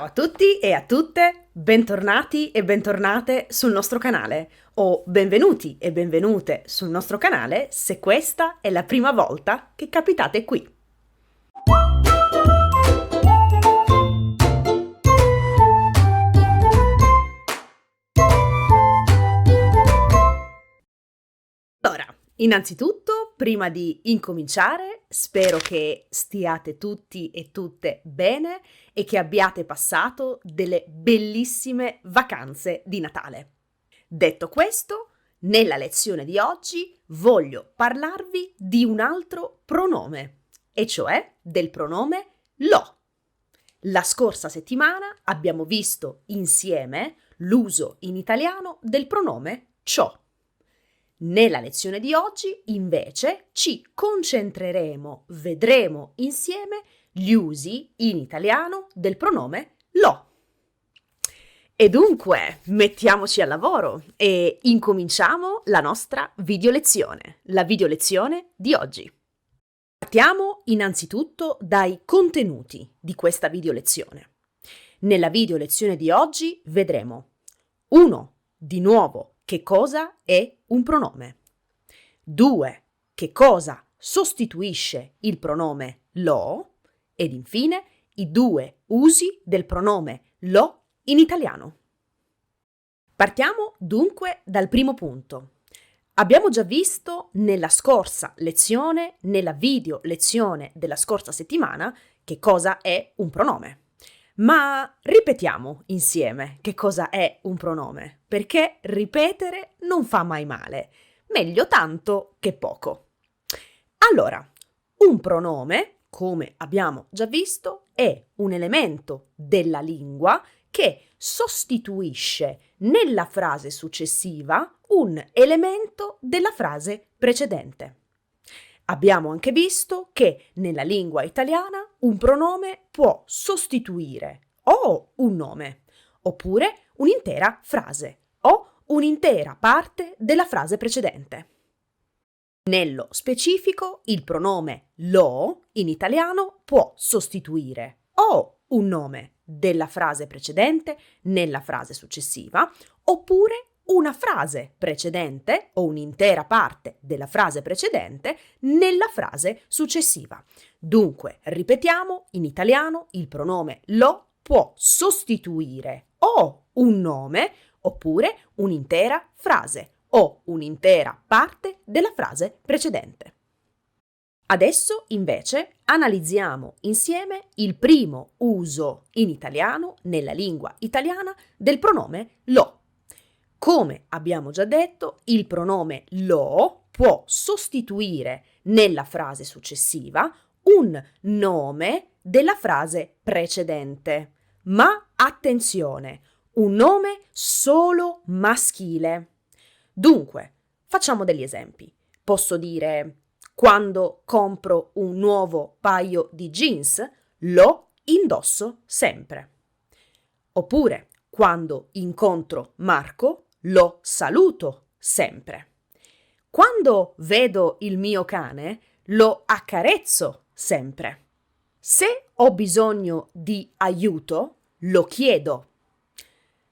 Ciao a tutti e a tutte, bentornati e bentornate sul nostro canale o benvenuti e benvenute sul nostro canale se questa è la prima volta che capitate qui. Allora, innanzitutto, prima di incominciare, spero che stiate tutti e tutte bene e che abbiate passato delle bellissime vacanze di Natale. Detto questo, nella lezione di oggi voglio parlarvi di un altro pronome, e cioè del pronome lo. La scorsa settimana abbiamo visto insieme l'uso in italiano del pronome ciò. Nella lezione di oggi, invece, ci vedremo insieme gli usi in italiano del pronome lo. E dunque, mettiamoci al lavoro e incominciamo la nostra videolezione, la videolezione di oggi. Partiamo innanzitutto dai contenuti di questa videolezione. Nella videolezione di oggi vedremo 1. Di nuovo, che cosa è un pronome? 2. Che cosa sostituisce il pronome lo? Ed infine i due usi del pronome lo in italiano. Partiamo dunque dal primo punto. Abbiamo già visto nella scorsa lezione, nella video lezione della scorsa settimana, che cosa è un pronome. Ma ripetiamo insieme che cosa è un pronome, perché ripetere non fa mai male, meglio tanto che poco. Allora, un pronome, come abbiamo già visto, è un elemento della lingua che sostituisce nella frase successiva un elemento della frase precedente. Abbiamo anche visto che nella lingua italiana un pronome può sostituire o un nome, oppure un'intera frase o un'intera parte della frase precedente. Nello specifico, il pronome lo in italiano può sostituire o un nome della frase precedente nella frase successiva, oppure una frase precedente o un'intera parte della frase precedente nella frase successiva. Dunque, ripetiamo, in italiano il pronome lo può sostituire o un nome oppure un'intera frase o un'intera parte della frase precedente. Adesso, invece, analizziamo insieme il primo uso in italiano, nella lingua italiana, del pronome lo. Come abbiamo già detto, il pronome lo può sostituire nella frase successiva un nome della frase precedente. Ma attenzione, un nome solo maschile. Dunque, facciamo degli esempi. Posso dire: quando compro un nuovo paio di jeans, lo indosso sempre. Oppure, quando incontro Marco, lo saluto sempre. Quando vedo il mio cane, lo accarezzo sempre. Se ho bisogno di aiuto, lo chiedo.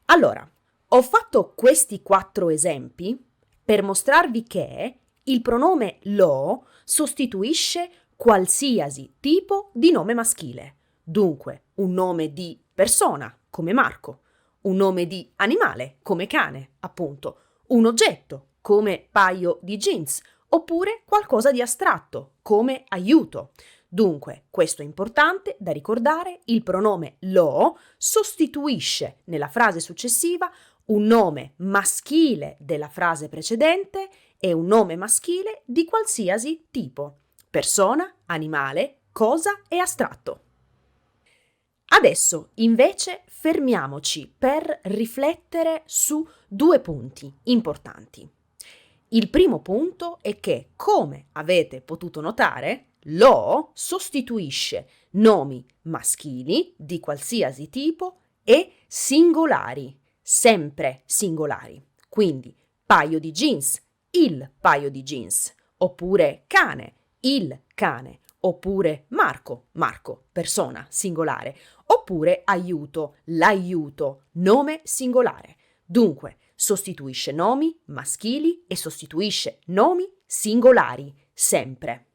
Allora, ho fatto questi 4 esempi per mostrarvi che il pronome lo sostituisce qualsiasi tipo di nome maschile. Dunque, un nome di persona, come Marco, un nome di animale, come cane, appunto, un oggetto, come paio di jeans, oppure qualcosa di astratto, come aiuto. Dunque, questo è importante da ricordare, il pronome lo sostituisce nella frase successiva un nome maschile della frase precedente e un nome maschile di qualsiasi tipo: persona, animale, cosa e astratto. Adesso, invece, fermiamoci per riflettere su 2 punti importanti. Il primo punto è che, come avete potuto notare, lo sostituisce nomi maschili di qualsiasi tipo e singolari, sempre singolari. Quindi paio di jeans, il paio di jeans, oppure cane, il cane, oppure Marco, Marco, persona, singolare, oppure aiuto, l'aiuto, nome singolare. Dunque, sostituisce nomi maschili e sostituisce nomi singolari, sempre.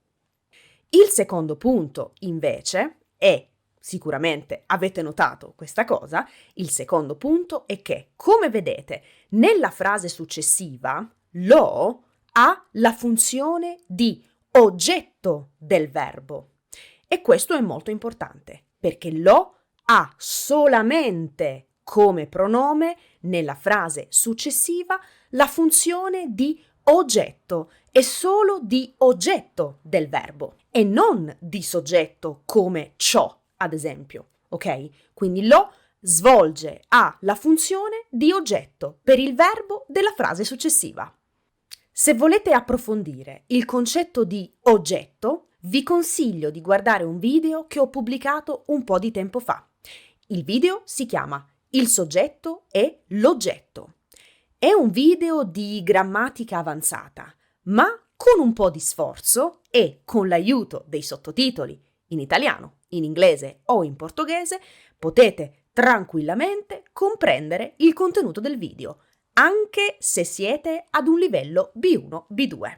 Il secondo punto, invece, è, sicuramente avete notato questa cosa, il secondo punto è che, come vedete, nella frase successiva, lo ha la funzione di oggetto del verbo. E questo è molto importante, perché lo ha solamente come pronome nella frase successiva la funzione di oggetto e solo di oggetto del verbo e non di soggetto come ciò, ad esempio, ok? Quindi lo ha la funzione di oggetto per il verbo della frase successiva. Se volete approfondire il concetto di oggetto, vi consiglio di guardare un video che ho pubblicato un po' di tempo fa. Il video si chiama Il soggetto e l'oggetto. È un video di grammatica avanzata, ma con un po' di sforzo e con l'aiuto dei sottotitoli in italiano, in inglese o in portoghese, potete tranquillamente comprendere il contenuto del video, anche se siete ad un livello B1, B2.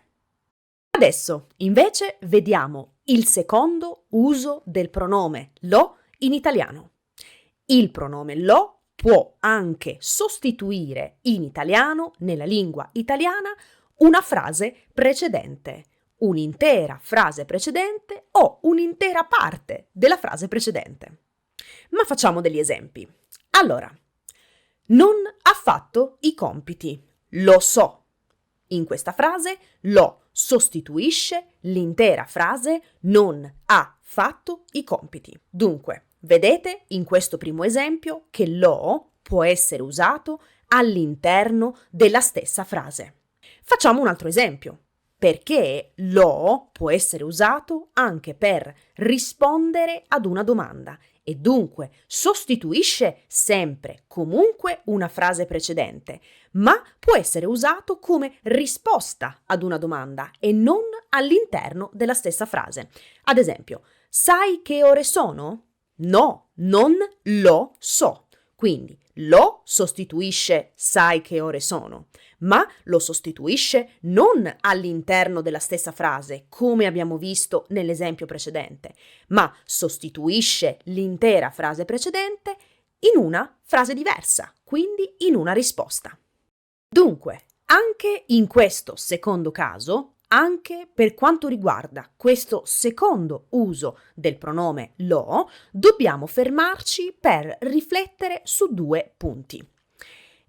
Adesso, invece, vediamo il secondo uso del pronome lo in italiano. Il pronome lo può anche sostituire in italiano, nella lingua italiana, una frase precedente, un'intera frase precedente o un'intera parte della frase precedente. Ma facciamo degli esempi. Allora, non ha fatto i compiti, lo so. In questa frase lo sostituisce l'intera frase non ha fatto i compiti. Dunque, vedete in questo primo esempio che lo può essere usato all'interno della stessa frase. Facciamo un altro esempio, perché lo può essere usato anche per rispondere ad una domanda e dunque sostituisce sempre, comunque, una frase precedente, ma può essere usato come risposta ad una domanda e non all'interno della stessa frase. Ad esempio, sai che ore sono? No, non lo so. Quindi lo sostituisce sai che ore sono, ma lo sostituisce non all'interno della stessa frase, come abbiamo visto nell'esempio precedente, ma sostituisce l'intera frase precedente in una frase diversa, quindi in una risposta. Dunque, anche in questo secondo caso, anche per quanto riguarda questo secondo uso del pronome lo, dobbiamo fermarci per riflettere su due punti.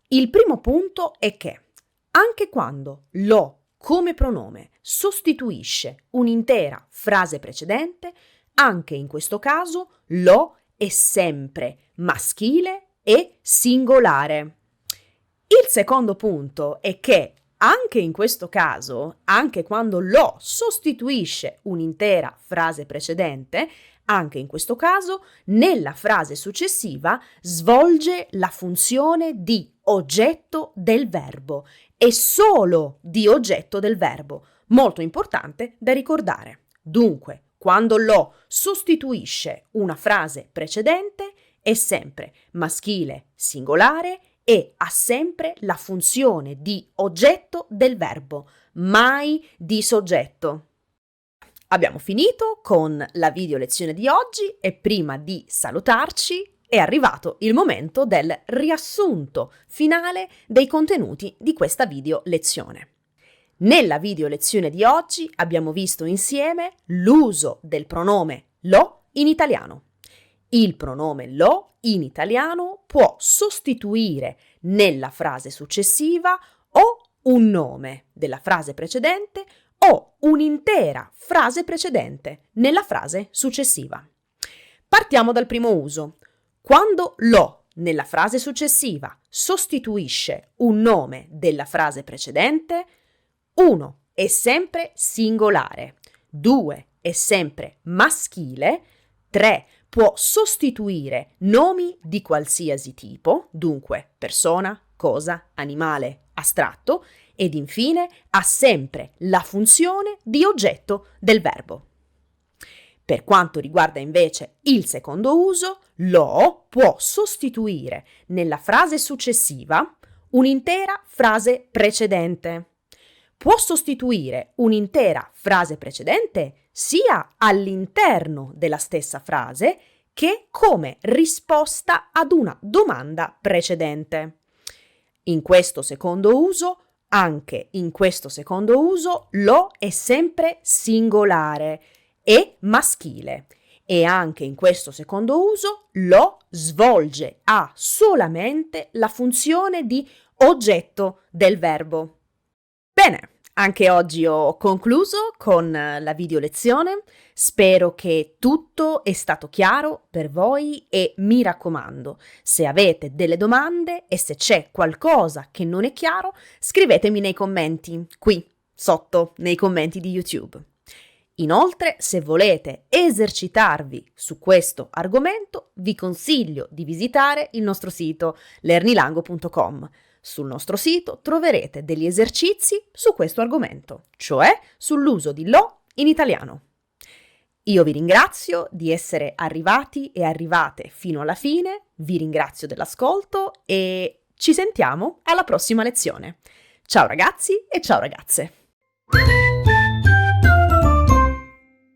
Il primo punto è che anche quando lo come pronome sostituisce un'intera frase precedente, anche in questo caso lo è sempre maschile e singolare. Il secondo punto è che anche in questo caso, anche quando lo sostituisce un'intera frase precedente, anche in questo caso, nella frase successiva svolge la funzione di oggetto del verbo e solo di oggetto del verbo, molto importante da ricordare. Dunque, quando lo sostituisce una frase precedente, è sempre maschile singolare e ha sempre la funzione di oggetto del verbo, mai di soggetto. Abbiamo finito con la video lezione di oggi e prima di salutarci è arrivato il momento del riassunto finale dei contenuti di questa video lezione. Nella video lezione di oggi abbiamo visto insieme l'uso del pronome lo in italiano. Il pronome lo in italiano può sostituire nella frase successiva o un nome della frase precedente o un'intera frase precedente nella frase successiva. Partiamo dal primo uso. Quando lo nella frase successiva sostituisce un nome della frase precedente, 1 è sempre singolare, 2 è sempre maschile, 3 può sostituire nomi di qualsiasi tipo, dunque persona, cosa, animale, astratto, ed infine ha sempre la funzione di oggetto del verbo. Per quanto riguarda invece il secondo uso, lo può sostituire nella frase successiva un'intera frase precedente. Può sostituire un'intera frase precedente sia all'interno della stessa frase che come risposta ad una domanda precedente. In questo secondo uso, anche in questo secondo uso, lo è sempre singolare e maschile. E anche in questo secondo uso lo ha solamente la funzione di oggetto del verbo. Bene, anche oggi ho concluso con la video lezione. Spero che tutto è stato chiaro per voi e mi raccomando, se avete delle domande e se c'è qualcosa che non è chiaro, scrivetemi nei commenti, qui sotto nei commenti di YouTube. Inoltre, se volete esercitarvi su questo argomento, vi consiglio di visitare il nostro sito lernilango.com. Sul nostro sito troverete degli esercizi su questo argomento, cioè sull'uso di lo in italiano. Io vi ringrazio di essere arrivati e arrivate fino alla fine, vi ringrazio dell'ascolto e ci sentiamo alla prossima lezione. Ciao ragazzi e ciao ragazze!